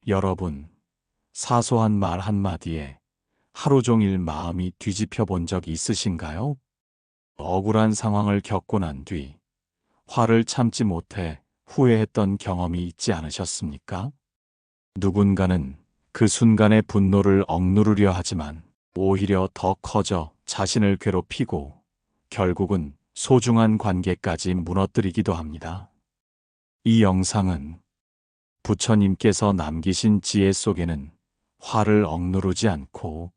여러분, 사소한 말 한마디에 하루 종일 마음이 뒤집혀 본 적 있으신가요? 억울한 상황을 겪고 난 뒤 화를 참지 못해 후회했던 경험이 있지 않으셨습니까? 누군가는 그 순간의 분노를 억누르려 하지만 오히려 더 커져 자신을 괴롭히고 결국은 소중한 관계까지 무너뜨리기도 합니다. 이 영상은 부처님께서 남기신 지혜 속에는 화를 억누르지 않고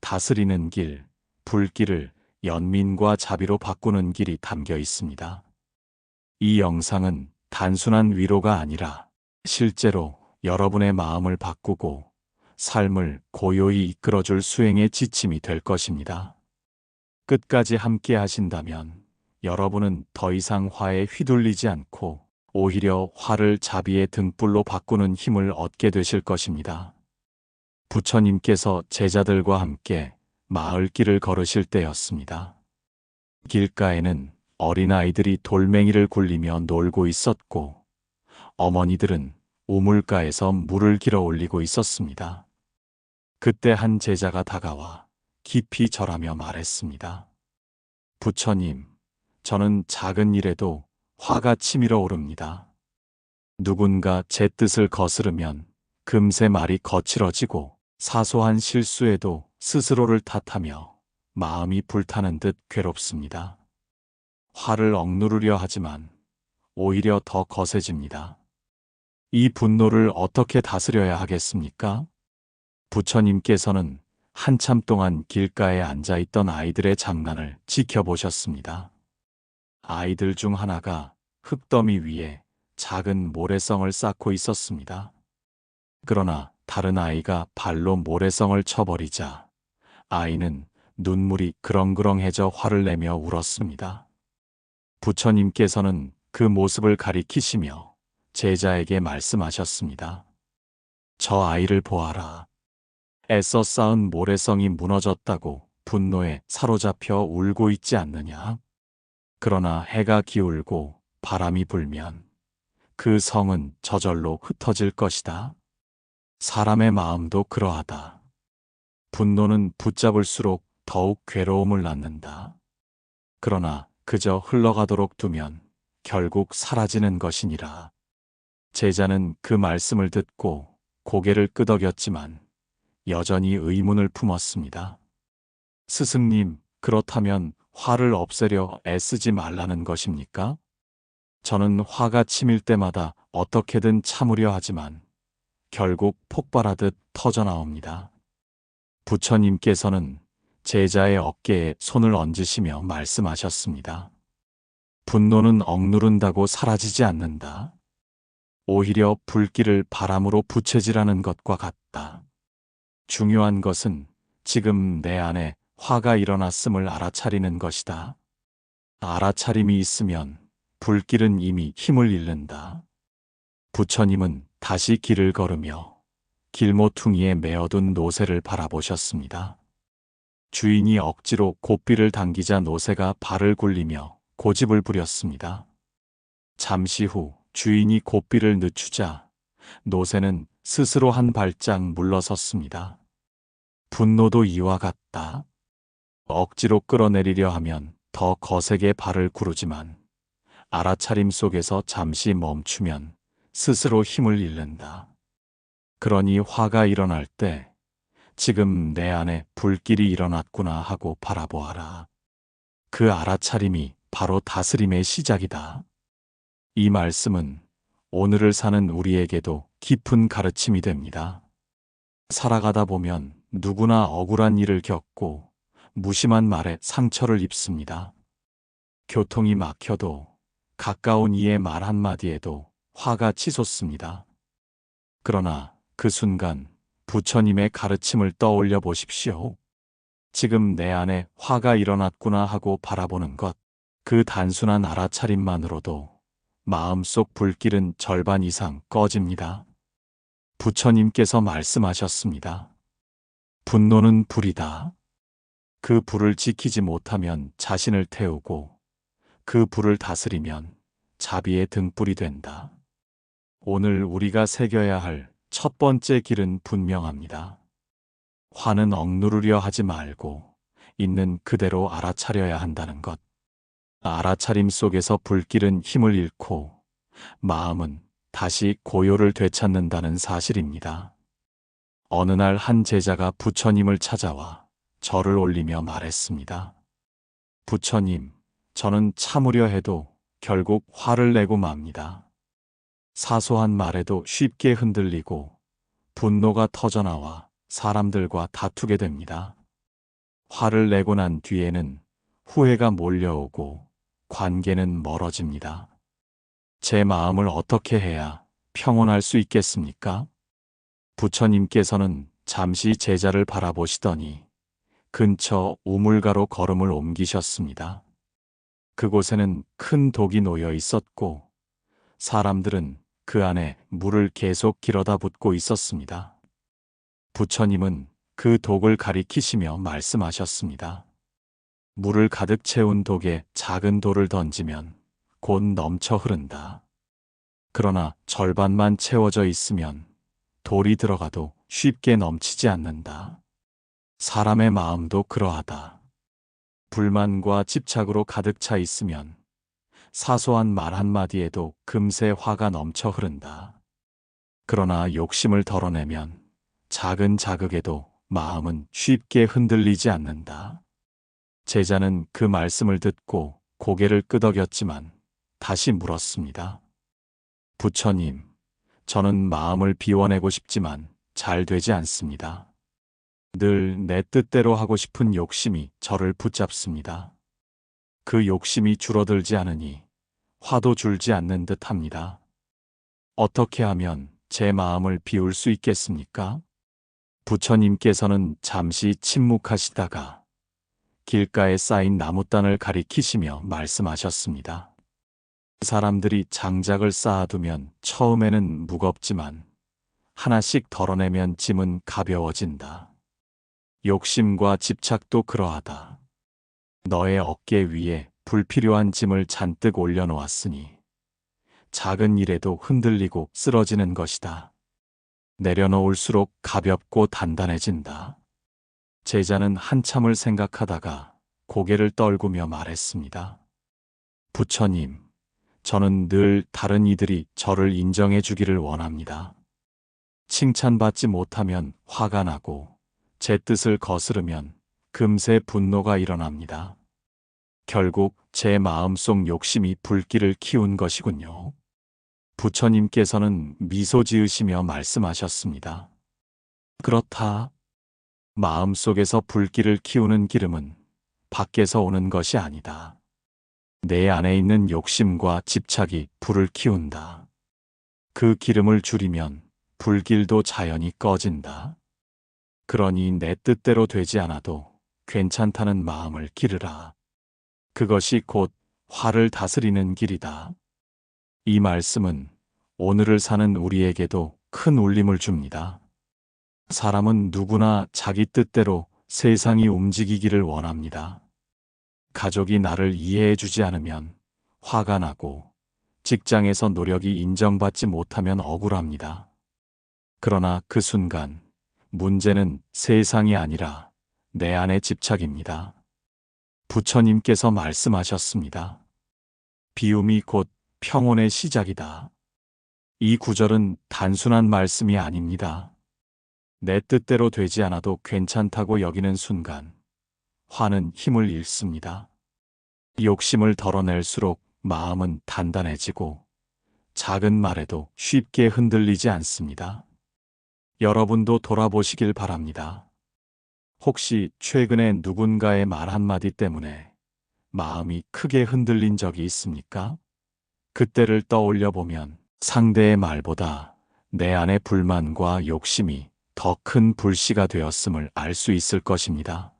다스리는 길, 불길을 연민과 자비로 바꾸는 길이 담겨 있습니다. 이 영상은 단순한 위로가 아니라 실제로 여러분의 마음을 바꾸고 삶을 고요히 이끌어줄 수행의 지침이 될 것입니다. 끝까지 함께 하신다면 여러분은 더 이상 화에 휘둘리지 않고 오히려 화를 자비의 등불로 바꾸는 힘을 얻게 되실 것입니다. 부처님께서 제자들과 함께 마을 길을 걸으실 때였습니다. 길가에는 어린아이들이 돌멩이를 굴리며 놀고 있었고 어머니들은 우물가에서 물을 길어 올리고 있었습니다. 그때 한 제자가 다가와 깊이 절하며 말했습니다. 부처님, 저는 작은 일에도 화가 치밀어 오릅니다. 누군가 제 뜻을 거스르면 금세 말이 거칠어지고 사소한 실수에도 스스로를 탓하며 마음이 불타는 듯 괴롭습니다. 화를 억누르려 하지만 오히려 더 거세집니다. 이 분노를 어떻게 다스려야 하겠습니까? 부처님께서는 한참 동안 길가에 앉아 있던 아이들의 장난을 지켜보셨습니다. 아이들 중 하나가 흙더미 위에 작은 모래성을 쌓고 있었습니다. 그러나 다른 아이가 발로 모래성을 쳐버리자 아이는 눈물이 그렁그렁해져 화를 내며 울었습니다. 부처님께서는 그 모습을 가리키시며 제자에게 말씀하셨습니다. 저 아이를 보아라. 애써 쌓은 모래성이 무너졌다고 분노에 사로잡혀 울고 있지 않느냐? 그러나 해가 기울고 바람이 불면 그 성은 저절로 흩어질 것이다. 사람의 마음도 그러하다. 분노는 붙잡을수록 더욱 괴로움을 낳는다. 그러나 그저 흘러가도록 두면 결국 사라지는 것이니라. 제자는 그 말씀을 듣고 고개를 끄덕였지만 여전히 의문을 품었습니다. 스승님, 그렇다면 화를 없애려 애쓰지 말라는 것입니까? 저는 화가 치밀 때마다 어떻게든 참으려 하지만 결국 폭발하듯 터져나옵니다. 부처님께서는 제자의 어깨에 손을 얹으시며 말씀하셨습니다. 분노는 억누른다고 사라지지 않는다. 오히려 불길을 바람으로 부채질하는 것과 같다. 중요한 것은 지금 내 안에 화가 일어났음을 알아차리는 것이다. 알아차림이 있으면 불길은 이미 힘을 잃는다. 부처님은 다시 길을 걸으며 길모퉁이에 메어둔 노새를 바라보셨습니다. 주인이 억지로 고삐를 당기자 노새가 발을 굴리며 고집을 부렸습니다. 잠시 후 주인이 고삐를 늦추자 노새는 스스로 한 발짝 물러섰습니다. 분노도 이와 같다. 억지로 끌어내리려 하면 더 거세게 발을 구르지만 알아차림 속에서 잠시 멈추면 스스로 힘을 잃는다. 그러니 화가 일어날 때 지금 내 안에 불길이 일어났구나 하고 바라보아라. 그 알아차림이 바로 다스림의 시작이다. 이 말씀은 오늘을 사는 우리에게도 깊은 가르침이 됩니다. 살아가다 보면 누구나 억울한 일을 겪고 무심한 말에 상처를 입습니다. 교통이 막혀도 가까운 이의 말 한마디에도 화가 치솟습니다. 그러나 그 순간 부처님의 가르침을 떠올려 보십시오. 지금 내 안에 화가 일어났구나 하고 바라보는 것, 그 단순한 알아차림만으로도 마음속 불길은 절반 이상 꺼집니다. 부처님께서 말씀하셨습니다. 분노는 불이다. 그 불을 지키지 못하면 자신을 태우고 그 불을 다스리면 자비의 등불이 된다. 오늘 우리가 새겨야 할 첫 번째 길은 분명합니다. 화는 억누르려 하지 말고 있는 그대로 알아차려야 한다는 것. 알아차림 속에서 불길은 힘을 잃고 마음은 다시 고요를 되찾는다는 사실입니다. 어느 날 한 제자가 부처님을 찾아와 절을 올리며 말했습니다. 부처님, 저는 참으려 해도 결국 화를 내고 맙니다. 사소한 말에도 쉽게 흔들리고 분노가 터져나와 사람들과 다투게 됩니다. 화를 내고 난 뒤에는 후회가 몰려오고 관계는 멀어집니다. 제 마음을 어떻게 해야 평온할 수 있겠습니까? 부처님께서는 잠시 제자를 바라보시더니 근처 우물가로 걸음을 옮기셨습니다. 그곳에는 큰 독이 놓여 있었고 사람들은 그 안에 물을 계속 길어다 붓고 있었습니다. 부처님은 그 독을 가리키시며 말씀하셨습니다. 물을 가득 채운 독에 작은 돌을 던지면 곧 넘쳐 흐른다. 그러나 절반만 채워져 있으면 돌이 들어가도 쉽게 넘치지 않는다. 사람의 마음도 그러하다. 불만과 집착으로 가득 차 있으면 사소한 말 한마디에도 금세 화가 넘쳐 흐른다. 그러나 욕심을 덜어내면 작은 자극에도 마음은 쉽게 흔들리지 않는다. 제자는 그 말씀을 듣고 고개를 끄덕였지만 다시 물었습니다. 부처님, 저는 마음을 비워내고 싶지만 잘 되지 않습니다. 늘 내 뜻대로 하고 싶은 욕심이 저를 붙잡습니다. 그 욕심이 줄어들지 않으니 화도 줄지 않는 듯 합니다. 어떻게 하면 제 마음을 비울 수 있겠습니까? 부처님께서는 잠시 침묵하시다가 길가에 쌓인 나무단을 가리키시며 말씀하셨습니다. 사람들이 장작을 쌓아두면 처음에는 무겁지만 하나씩 덜어내면 짐은 가벼워진다. 욕심과 집착도 그러하다. 너의 어깨 위에 불필요한 짐을 잔뜩 올려놓았으니 작은 일에도 흔들리고 쓰러지는 것이다. 내려놓을수록 가볍고 단단해진다. 제자는 한참을 생각하다가 고개를 떨구며 말했습니다. 부처님, 저는 늘 다른 이들이 저를 인정해 주기를 원합니다. 칭찬받지 못하면 화가 나고 제 뜻을 거스르면 금세 분노가 일어납니다. 결국 제 마음속 욕심이 불길을 키운 것이군요. 부처님께서는 미소 지으시며 말씀하셨습니다. 그렇다. 마음속에서 불길을 키우는 기름은 밖에서 오는 것이 아니다. 내 안에 있는 욕심과 집착이 불을 키운다. 그 기름을 줄이면 불길도 자연히 꺼진다. 그러니 내 뜻대로 되지 않아도 괜찮다는 마음을 기르라. 그것이 곧 화를 다스리는 길이다. 이 말씀은 오늘을 사는 우리에게도 큰 울림을 줍니다. 사람은 누구나 자기 뜻대로 세상이 움직이기를 원합니다. 가족이 나를 이해해 주지 않으면 화가 나고 직장에서 노력이 인정받지 못하면 억울합니다. 그러나 그 순간 문제는 세상이 아니라 내 안의 집착입니다. 부처님께서 말씀하셨습니다. 비움이 곧 평온의 시작이다. 이 구절은 단순한 말씀이 아닙니다. 내 뜻대로 되지 않아도 괜찮다고 여기는 순간 화는 힘을 잃습니다. 욕심을 덜어낼수록 마음은 단단해지고 작은 말에도 쉽게 흔들리지 않습니다. 여러분도 돌아보시길 바랍니다. 혹시 최근에 누군가의 말 한마디 때문에 마음이 크게 흔들린 적이 있습니까? 그때를 떠올려 보면 상대의 말보다 내 안의 불만과 욕심이 더 큰 불씨가 되었음을 알 수 있을 것입니다.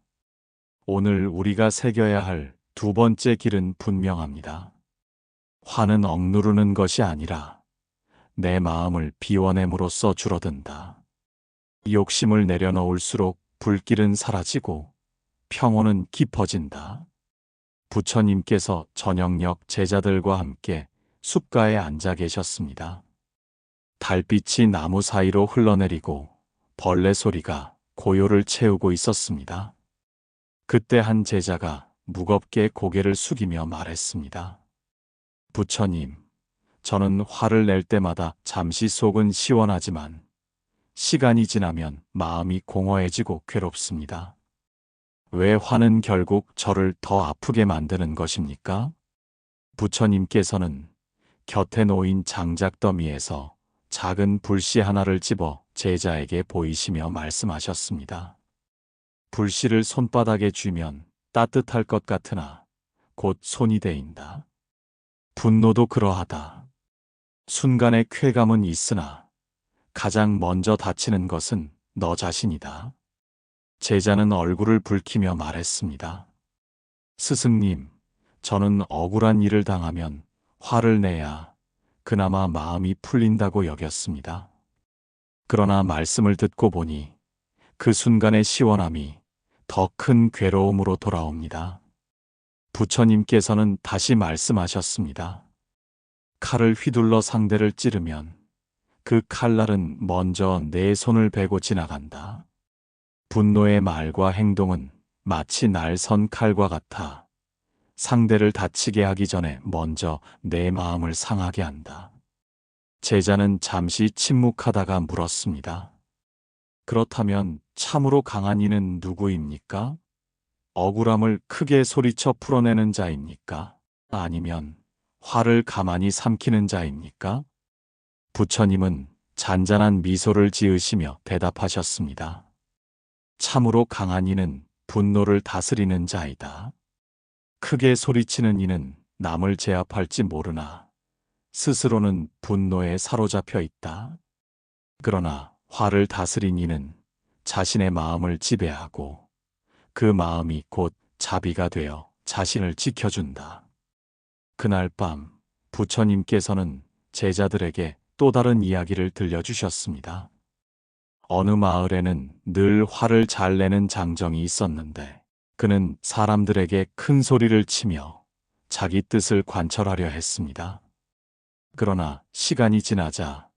오늘 우리가 새겨야 할 두 번째 길은 분명합니다. 화는 억누르는 것이 아니라 내 마음을 비워냄으로써 줄어든다. 욕심을 내려놓을수록 불길은 사라지고 평온은 깊어진다. 부처님께서 저녁녘 제자들과 함께 숲가에 앉아 계셨습니다. 달빛이 나무 사이로 흘러내리고 벌레 소리가 고요를 채우고 있었습니다. 그때 한 제자가 무겁게 고개를 숙이며 말했습니다. 부처님, 저는 화를 낼 때마다 잠시 속은 시원하지만 시간이 지나면 마음이 공허해지고 괴롭습니다. 왜 화는 결국 저를 더 아프게 만드는 것입니까? 부처님께서는 곁에 놓인 장작더미에서 작은 불씨 하나를 집어 제자에게 보이시며 말씀하셨습니다. 불씨를 손바닥에 쥐면 따뜻할 것 같으나 곧 손이 데인다. 분노도 그러하다. 순간의 쾌감은 있으나 가장 먼저 다치는 것은 너 자신이다. 제자는 얼굴을 붉히며 말했습니다. 스승님, 저는 억울한 일을 당하면 화를 내야 그나마 마음이 풀린다고 여겼습니다. 그러나 말씀을 듣고 보니 그 순간의 시원함이 더 큰 괴로움으로 돌아옵니다. 부처님께서는 다시 말씀하셨습니다. 칼을 휘둘러 상대를 찌르면 그 칼날은 먼저 내 손을 베고 지나간다. 분노의 말과 행동은 마치 날 선 칼과 같아 상대를 다치게 하기 전에 먼저 내 마음을 상하게 한다. 제자는 잠시 침묵하다가 물었습니다. 그렇다면 참으로 강한 이는 누구입니까? 억울함을 크게 소리쳐 풀어내는 자입니까? 아니면 화를 가만히 삼키는 자입니까? 부처님은 잔잔한 미소를 지으시며 대답하셨습니다. 참으로 강한 이는 분노를 다스리는 자이다. 크게 소리치는 이는 남을 제압할지 모르나 스스로는 분노에 사로잡혀 있다. 그러나 화를 다스린 이는 자신의 마음을 지배하고 그 마음이 곧 자비가 되어 자신을 지켜준다. 그날 밤 부처님께서는 제자들에게 또 다른 이야기를 들려주셨습니다. 어느 마을에는 늘 화를 잘 내는 장정이 있었는데 그는 사람들에게 큰 소리를 치며 자기 뜻을 관철하려 했습니다. 그러나 시간이 지나자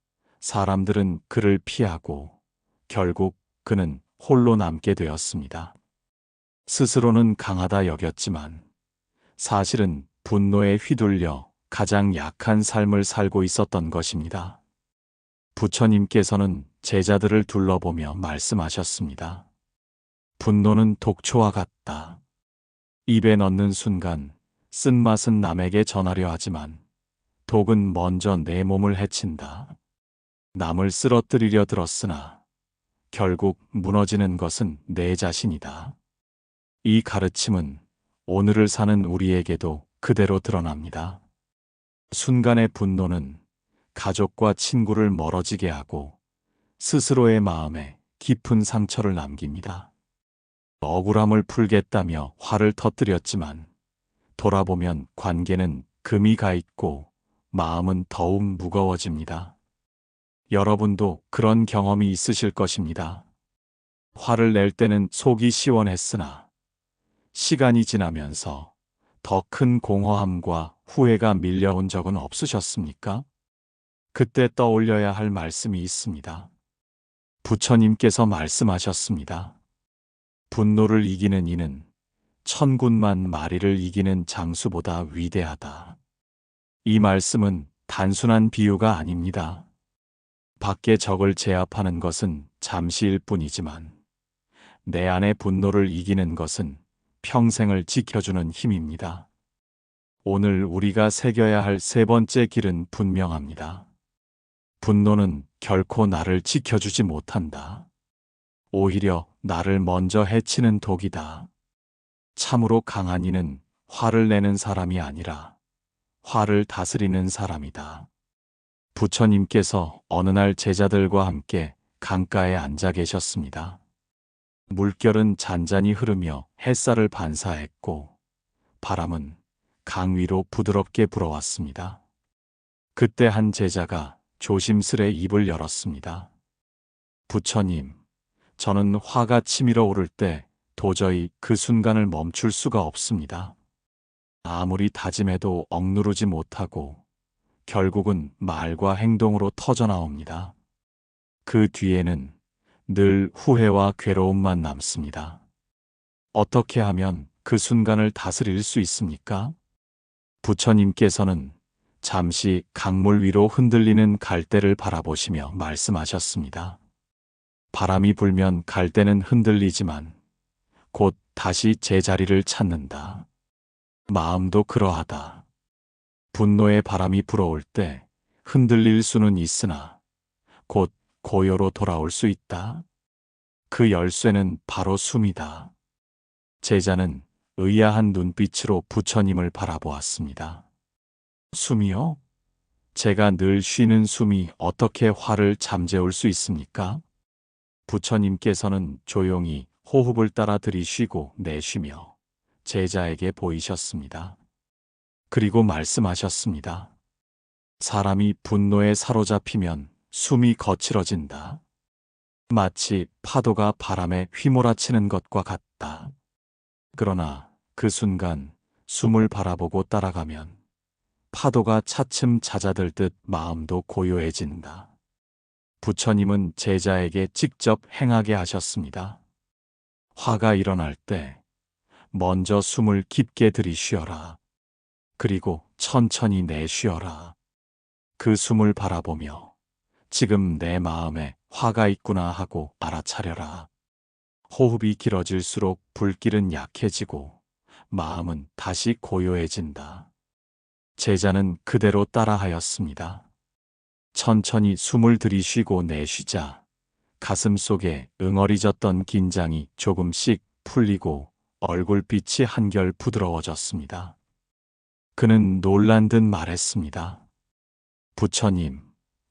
사람들은 그를 피하고 결국 그는 홀로 남게 되었습니다. 스스로는 강하다 여겼지만 사실은 분노에 휘둘려 가장 약한 삶을 살고 있었던 것입니다. 부처님께서는 제자들을 둘러보며 말씀하셨습니다. 분노는 독초와 같다. 입에 넣는 순간 쓴맛은 남에게 전하려 하지만 독은 먼저 내 몸을 해친다. 남을 쓰러뜨리려 들었으나 결국 무너지는 것은 내 자신이다. 이 가르침은 오늘을 사는 우리에게도 그대로 드러납니다. 순간의 분노는 가족과 친구를 멀어지게 하고 스스로의 마음에 깊은 상처를 남깁니다. 억울함을 풀겠다며 화를 터뜨렸지만 돌아보면 관계는 금이 가 있고 마음은 더욱 무거워집니다. 여러분도 그런 경험이 있으실 것입니다. 화를 낼 때는 속이 시원했으나 시간이 지나면서 더 큰 공허함과 후회가 밀려온 적은 없으셨습니까? 그때 떠올려야 할 말씀이 있습니다. 부처님께서 말씀하셨습니다. 분노를 이기는 이는 천군만 마리를 이기는 장수보다 위대하다. 이 말씀은 단순한 비유가 아닙니다. 밖의 적을 제압하는 것은 잠시일 뿐이지만 내 안의 분노를 이기는 것은 평생을 지켜주는 힘입니다. 오늘 우리가 새겨야 할 세 번째 길은 분명합니다. 분노는 결코 나를 지켜주지 못한다. 오히려 나를 먼저 해치는 독이다. 참으로 강한 이는 화를 내는 사람이 아니라 화를 다스리는 사람이다. 부처님께서 어느 날 제자들과 함께 강가에 앉아 계셨습니다. 물결은 잔잔히 흐르며 햇살을 반사했고 바람은 강 위로 부드럽게 불어왔습니다. 그때 한 제자가 조심스레 입을 열었습니다. 부처님, 저는 화가 치밀어 오를 때 도저히 그 순간을 멈출 수가 없습니다. 아무리 다짐해도 억누르지 못하고 결국은 말과 행동으로 터져나옵니다. 그 뒤에는 늘 후회와 괴로움만 남습니다. 어떻게 하면 그 순간을 다스릴 수 있습니까? 부처님께서는 잠시 강물 위로 흔들리는 갈대를 바라보시며 말씀하셨습니다. 바람이 불면 갈대는 흔들리지만 곧 다시 제자리를 찾는다. 마음도 그러하다. 분노의 바람이 불어올 때 흔들릴 수는 있으나 곧 고요로 돌아올 수 있다. 그 열쇠는 바로 숨이다. 제자는 의아한 눈빛으로 부처님을 바라보았습니다. 숨이요? 제가 늘 쉬는 숨이 어떻게 화를 잠재울 수 있습니까? 부처님께서는 조용히 호흡을 따라 들이쉬고 내쉬며 제자에게 보이셨습니다. 그리고 말씀하셨습니다. 사람이 분노에 사로잡히면 숨이 거칠어진다. 마치 파도가 바람에 휘몰아치는 것과 같다. 그러나 그 순간 숨을 바라보고 따라가면 파도가 차츰 잦아들듯 마음도 고요해진다. 부처님은 제자에게 직접 행하게 하셨습니다. 화가 일어날 때 먼저 숨을 깊게 들이쉬어라. 그리고 천천히 내쉬어라. 그 숨을 바라보며 지금 내 마음에 화가 있구나 하고 알아차려라. 호흡이 길어질수록 불길은 약해지고 마음은 다시 고요해진다. 제자는 그대로 따라하였습니다. 천천히 숨을 들이쉬고 내쉬자 가슴 속에 응어리졌던 긴장이 조금씩 풀리고 얼굴빛이 한결 부드러워졌습니다. 그는 놀란 듯 말했습니다. 부처님,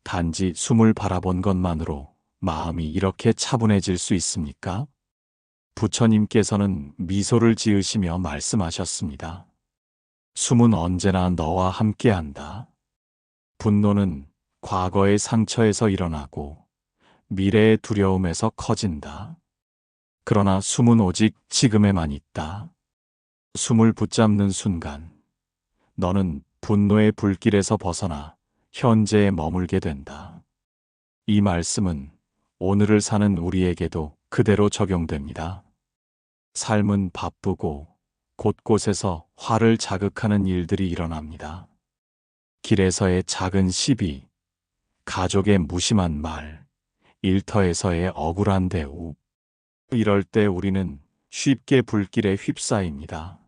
단지 숨을 바라본 것만으로 마음이 이렇게 차분해질 수 있습니까? 부처님께서는 미소를 지으시며 말씀하셨습니다. 숨은 언제나 너와 함께한다. 분노는 과거의 상처에서 일어나고 미래의 두려움에서 커진다. 그러나 숨은 오직 지금에만 있다. 숨을 붙잡는 순간 너는 분노의 불길에서 벗어나 현재에 머물게 된다. 이 말씀은 오늘을 사는 우리에게도 그대로 적용됩니다. 삶은 바쁘고 곳곳에서 화를 자극하는 일들이 일어납니다. 길에서의 작은 시비, 가족의 무심한 말, 일터에서의 억울한 대우. 이럴 때 우리는 쉽게 불길에 휩싸입니다.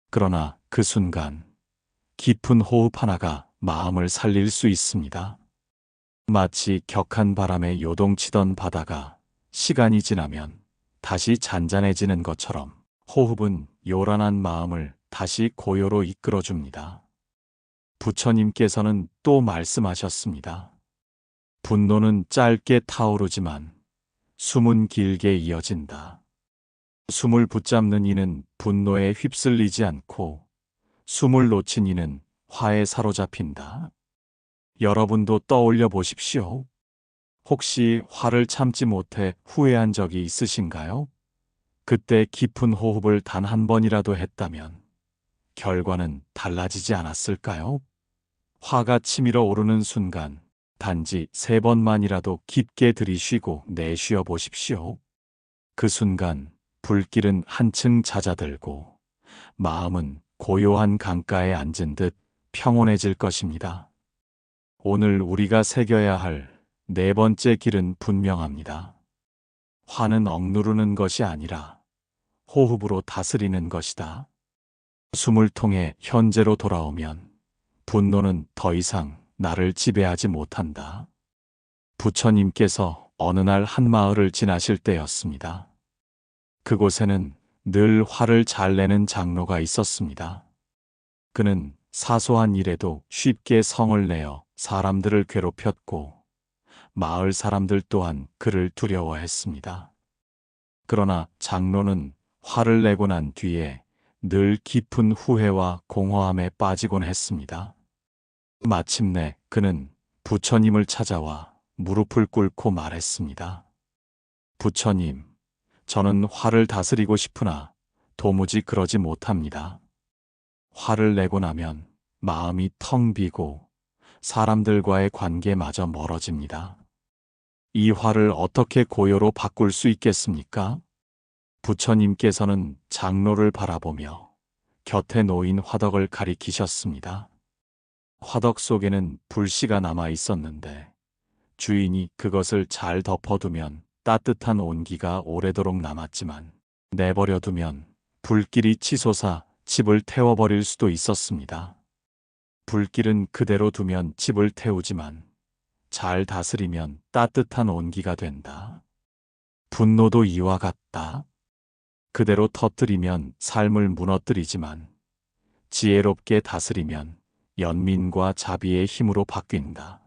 그러나 그 순간 깊은 호흡 하나가 마음을 살릴 수 있습니다. 마치 격한 바람에 요동치던 바다가 시간이 지나면 다시 잔잔해지는 것처럼 호흡은 요란한 마음을 다시 고요로 이끌어줍니다. 부처님께서는 또 말씀하셨습니다. 분노는 짧게 타오르지만 숨은 길게 이어진다. 숨을 붙잡는 이는 분노에 휩쓸리지 않고 숨을 놓친 이는 화에 사로잡힌다. 여러분도 떠올려 보십시오. 혹시 화를 참지 못해 후회한 적이 있으신가요? 그때 깊은 호흡을 단 한 번이라도 했다면 결과는 달라지지 않았을까요? 화가 치밀어 오르는 순간 단지 3번만이라도 깊게 들이쉬고 내쉬어 보십시오. 그 순간 불길은 한층 잦아들고 마음은 고요한 강가에 앉은 듯 평온해질 것입니다. 오늘 우리가 새겨야 할 4번째 길은 분명합니다. 화는 억누르는 것이 아니라 호흡으로 다스리는 것이다. 숨을 통해 현재로 돌아오면 분노는 더 이상 나를 지배하지 못한다. 부처님께서 어느 날 한 마을을 지나실 때였습니다. 그곳에는 늘 화를 잘 내는 장로가 있었습니다. 그는 사소한 일에도 쉽게 성을 내어 사람들을 괴롭혔고 마을 사람들 또한 그를 두려워했습니다. 그러나 장로는 화를 내고 난 뒤에 늘 깊은 후회와 공허함에 빠지곤 했습니다. 마침내 그는 부처님을 찾아와 무릎을 꿇고 말했습니다. 부처님, 저는 화를 다스리고 싶으나 도무지 그러지 못합니다. 화를 내고 나면 마음이 텅 비고 사람들과의 관계마저 멀어집니다. 이 화를 어떻게 고요로 바꿀 수 있겠습니까? 부처님께서는 장로를 바라보며 곁에 놓인 화덕을 가리키셨습니다. 화덕 속에는 불씨가 남아 있었는데 주인이 그것을 잘 덮어두면 따뜻한 온기가 오래도록 남았지만 내버려두면 불길이 치솟아 집을 태워버릴 수도 있었습니다. 불길은 그대로 두면 집을 태우지만 잘 다스리면 따뜻한 온기가 된다. 분노도 이와 같다. 그대로 터뜨리면 삶을 무너뜨리지만 지혜롭게 다스리면 연민과 자비의 힘으로 바뀐다.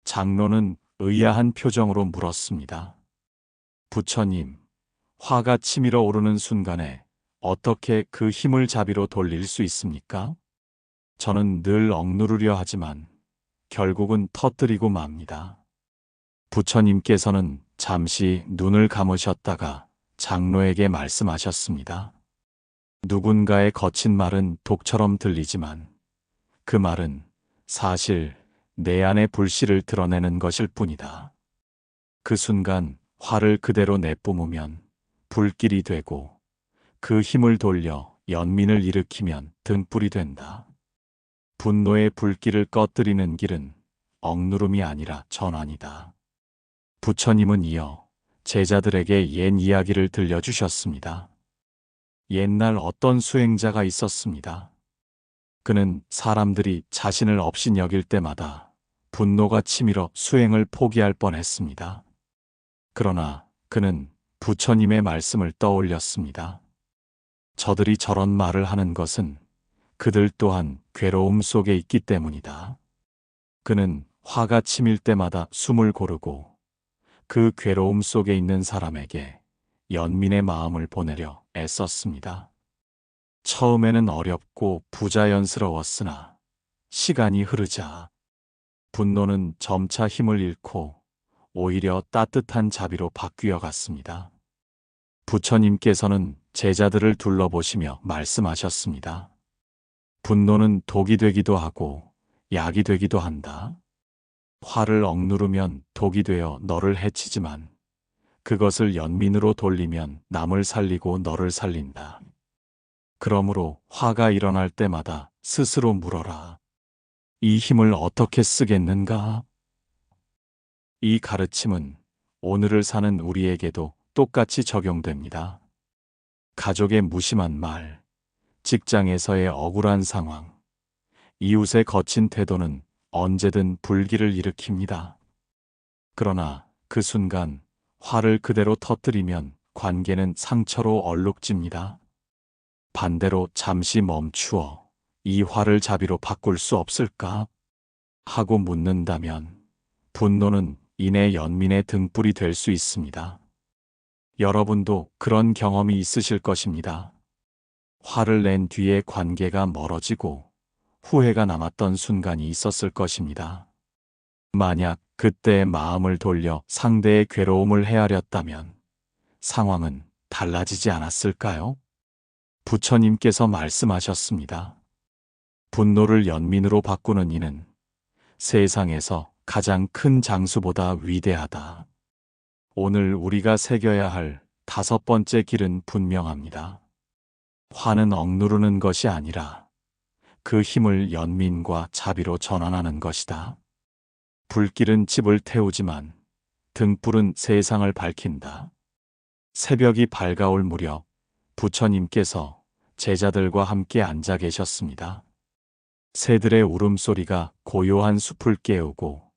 장로는 의아한 표정으로 물었습니다. 부처님, 화가 치밀어 오르는 순간에 어떻게 그 힘을 자비로 돌릴 수 있습니까? 저는 늘 억누르려 하지만 결국은 터뜨리고 맙니다. 부처님께서는 잠시 눈을 감으셨다가 장로에게 말씀하셨습니다. 누군가의 거친 말은 독처럼 들리지만 그 말은 사실 내 안의 불씨를 드러내는 것일 뿐이다. 그 순간 화를 그대로 내뿜으면 불길이 되고 그 힘을 돌려 연민을 일으키면 등불이 된다. 분노의 불길을 꺼뜨리는 길은 억누름이 아니라 전환이다. 부처님은 이어 제자들에게 옛 이야기를 들려주셨습니다. 옛날 어떤 수행자가 있었습니다. 그는 사람들이 자신을 업신 여길 때마다 분노가 치밀어 수행을 포기할 뻔했습니다. 그러나 그는 부처님의 말씀을 떠올렸습니다. 저들이 저런 말을 하는 것은 그들 또한 괴로움 속에 있기 때문이다. 그는 화가 치밀 때마다 숨을 고르고 그 괴로움 속에 있는 사람에게 연민의 마음을 보내려 애썼습니다. 처음에는 어렵고 부자연스러웠으나 시간이 흐르자 분노는 점차 힘을 잃고 오히려 따뜻한 자비로 바뀌어 갔습니다. 부처님께서는 제자들을 둘러보시며 말씀하셨습니다. 분노는 독이 되기도 하고 약이 되기도 한다. 화를 억누르면 독이 되어 너를 해치지만 그것을 연민으로 돌리면 남을 살리고 너를 살린다. 그러므로 화가 일어날 때마다 스스로 물어라. 이 힘을 어떻게 쓰겠는가? 이 가르침은 오늘을 사는 우리에게도 똑같이 적용됩니다. 가족의 무심한 말, 직장에서의 억울한 상황, 이웃의 거친 태도는 언제든 불길을 일으킵니다. 그러나 그 순간 화를 그대로 터뜨리면 관계는 상처로 얼룩집니다. 반대로 잠시 멈추어 이 화를 자비로 바꿀 수 없을까? 하고 묻는다면 분노는 인의 연민의 등불이 될 수 있습니다. 여러분도 그런 경험이 있으실 것입니다. 화를 낸 뒤에 관계가 멀어지고 후회가 남았던 순간이 있었을 것입니다. 만약 그때 마음을 돌려 상대의 괴로움을 헤아렸다면 상황은 달라지지 않았을까요? 부처님께서 말씀하셨습니다. 분노를 연민으로 바꾸는 이는 세상에서 가장 큰 장수보다 위대하다. 오늘 우리가 새겨야 할 5번째 길은 분명합니다. 화는 억누르는 것이 아니라 그 힘을 연민과 자비로 전환하는 것이다. 불길은 집을 태우지만 등불은 세상을 밝힌다. 새벽이 밝아올 무렵 부처님께서 제자들과 함께 앉아 계셨습니다. 새들의 울음소리가 고요한 숲을 깨우고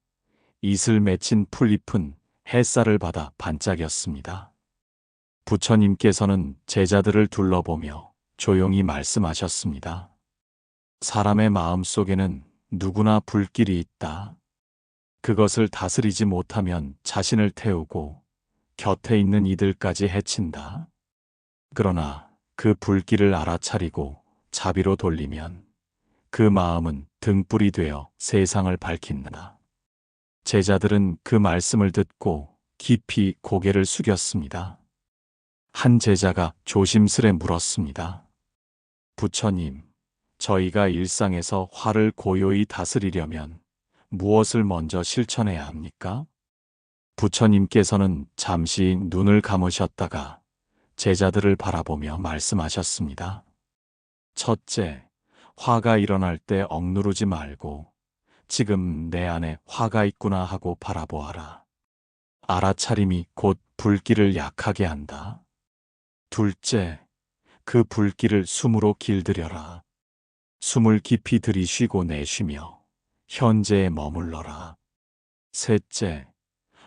이슬 맺힌 풀잎은 햇살을 받아 반짝였습니다. 부처님께서는 제자들을 둘러보며 조용히 말씀하셨습니다. 사람의 마음 속에는 누구나 불길이 있다. 그것을 다스리지 못하면 자신을 태우고 곁에 있는 이들까지 해친다. 그러나 그 불길을 알아차리고 자비로 돌리면 그 마음은 등불이 되어 세상을 밝힌다. 제자들은 그 말씀을 듣고 깊이 고개를 숙였습니다. 한 제자가 조심스레 물었습니다. 부처님, 저희가 일상에서 화를 고요히 다스리려면 무엇을 먼저 실천해야 합니까? 부처님께서는 잠시 눈을 감으셨다가 제자들을 바라보며 말씀하셨습니다. 첫째, 화가 일어날 때 억누르지 말고 지금 내 안에 화가 있구나 하고 바라보아라. 알아차림이 곧 불길을 약하게 한다. 둘째, 그 불길을 숨으로 길들여라. 숨을 깊이 들이쉬고 내쉬며 현재에 머물러라. 셋째,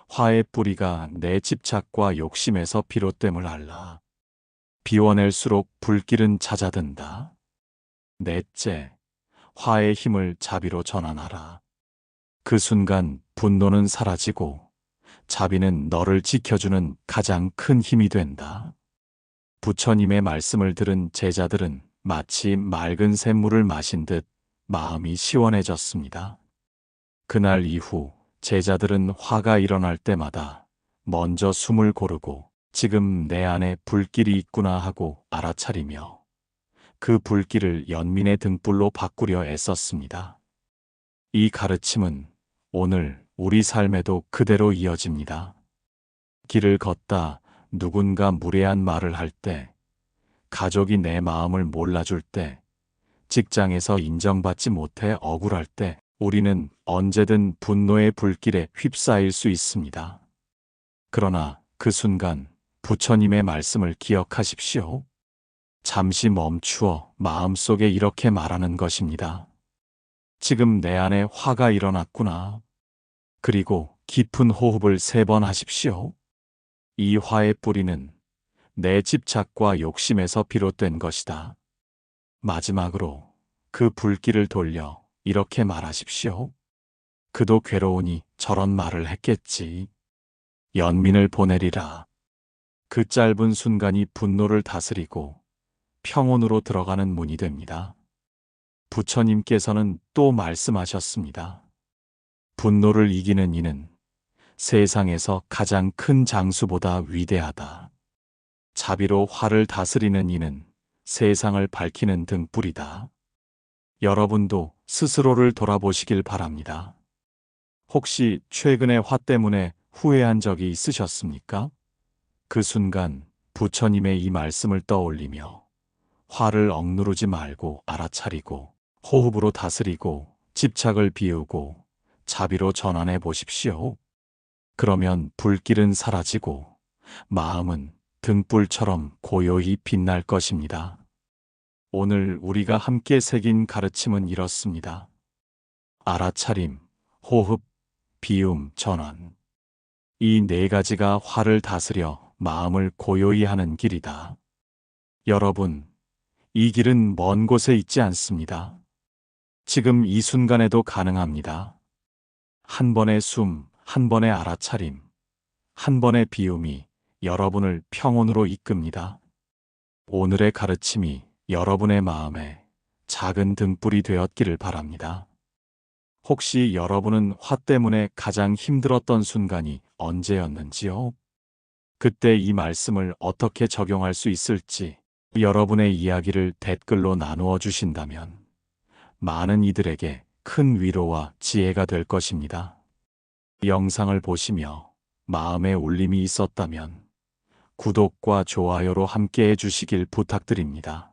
화의 뿌리가 내 집착과 욕심에서 비롯됨을 알라. 비워낼수록 불길은 잦아든다. 넷째, 화의 힘을 자비로 전환하라. 그 순간 분노는 사라지고 자비는 너를 지켜주는 가장 큰 힘이 된다. 부처님의 말씀을 들은 제자들은 마치 맑은 샘물을 마신 듯 마음이 시원해졌습니다. 그날 이후 제자들은 화가 일어날 때마다 먼저 숨을 고르고 지금 내 안에 불길이 있구나 하고 알아차리며 그 불길을 연민의 등불로 바꾸려 애썼습니다. 이 가르침은 오늘 우리 삶에도 그대로 이어집니다. 길을 걷다 누군가 무례한 말을 할 때, 가족이 내 마음을 몰라줄 때, 직장에서 인정받지 못해 억울할 때, 우리는 언제든 분노의 불길에 휩싸일 수 있습니다. 그러나 그 순간 부처님의 말씀을 기억하십시오. 잠시 멈추어 마음속에 이렇게 말하는 것입니다. 지금 내 안에 화가 일어났구나. 그리고 깊은 호흡을 3번 하십시오. 이 화의 뿌리는 내 집착과 욕심에서 비롯된 것이다. 마지막으로 그 불길을 돌려 이렇게 말하십시오. 그도 괴로우니 저런 말을 했겠지. 연민을 보내리라. 그 짧은 순간이 분노를 다스리고 평온으로 들어가는 문이 됩니다. 부처님께서는 또 말씀하셨습니다. 분노를 이기는 이는 세상에서 가장 큰 장수보다 위대하다. 자비로 화를 다스리는 이는 세상을 밝히는 등불이다. 여러분도 스스로를 돌아보시길 바랍니다. 혹시 최근에 화 때문에 후회한 적이 있으셨습니까? 그 순간 부처님의 이 말씀을 떠올리며 화를 억누르지 말고 알아차리고 호흡으로 다스리고 집착을 비우고 자비로 전환해 보십시오. 그러면 불길은 사라지고 마음은 등불처럼 고요히 빛날 것입니다. 오늘 우리가 함께 새긴 가르침은 이렇습니다. 알아차림, 호흡, 비움, 전환. 이 4가지가 화를 다스려 마음을 고요히 하는 길이다. 여러분, 이 길은 먼 곳에 있지 않습니다. 지금 이 순간에도 가능합니다. 한 번의 숨, 한 번의 알아차림, 한 번의 비움이 여러분을 평온으로 이끕니다. 오늘의 가르침이 여러분의 마음에 작은 등불이 되었기를 바랍니다. 혹시 여러분은 화 때문에 가장 힘들었던 순간이 언제였는지요? 그때 이 말씀을 어떻게 적용할 수 있을지 여러분의 이야기를 댓글로 나누어 주신다면 많은 이들에게 큰 위로와 지혜가 될 것입니다. 영상을 보시며 마음에 울림이 있었다면 구독과 좋아요로 함께 해주시길 부탁드립니다.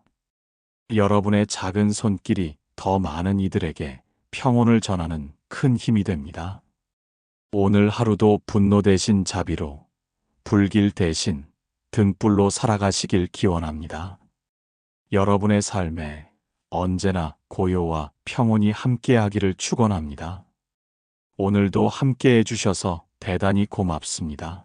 여러분의 작은 손길이 더 많은 이들에게 평온을 전하는 큰 힘이 됩니다. 오늘 하루도 분노 대신 자비로, 불길 대신 등불로 살아가시길 기원합니다. 여러분의 삶에 언제나 고요와 평온이 함께하기를 축원합니다. 오늘도 함께 해주셔서 대단히 고맙습니다.